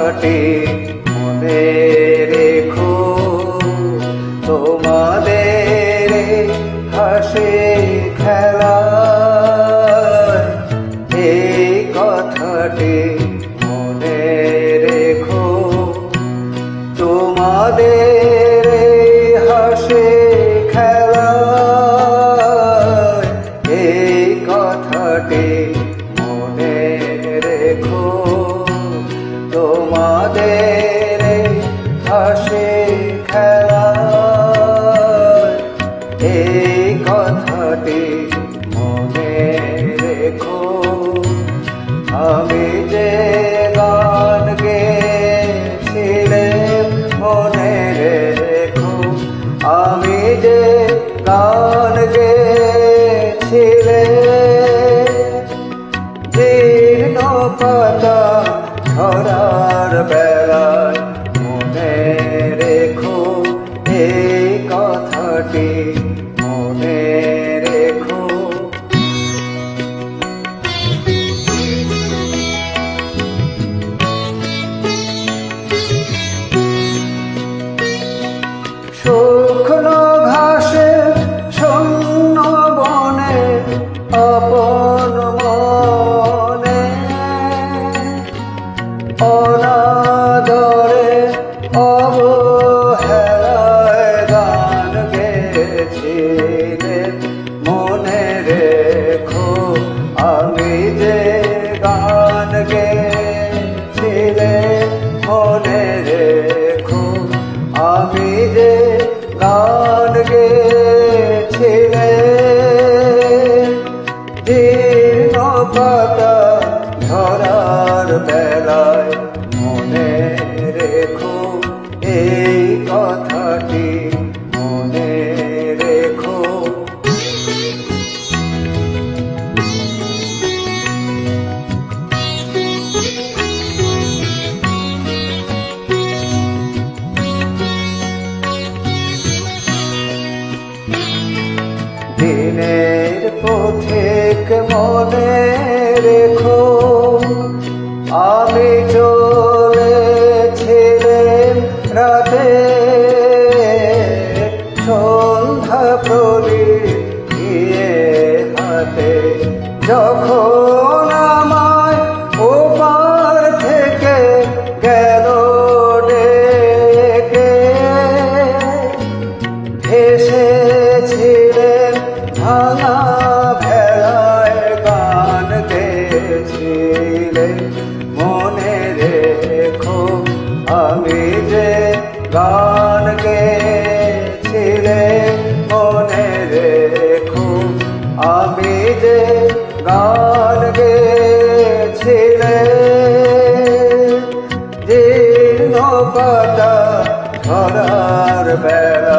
কথাটি মনে রেখো, তোমাদের হাসি খেলায় এই কথাটি মনে রেখো, তোমাদের হাসি খেলায় এই কথাটি মনে রেখো, তোমাদের হাসি খেলায় এই কথাটি মনে রেখো। আমি যে গান গেয়েছিলাম মনে রেখো, আমি যে গান গেয়েছিলাম, জীর্ণ পাতা ঝরার বেলায় মনে রেখো এই কথাটি মনে রেখো। শুকনো ঘাসে শূন্য বনে আপন মনে অনাদরে অবহেলায় গান গেয়েছিলেন মনে রেখো, আমি যে গান গেয়েছিলেন মনে রেখো, আমি যে গান গেয়েছিলেন, জীর্ণ পাতা ঝরার বেলায় মনে রেখো এই কথাটি মনে রেখো। দিনের পথিক মনে রেখো, আমি চলেছিলাম রাতে সন্ধ্যা প্রদীপ দিয়ে হাতে, যখন আমায় ওপার থেকে গেল ডেকে, ভেসেছিলেন ভাঙা ভেলায় গান গেয়েছিলেন মনে রেখো, আমি যে গান গেয়েছিলেন মনে রেখো, আমি যে গান গেয়েছিলেন, জীর্ণ পাতা ঝরার বেলা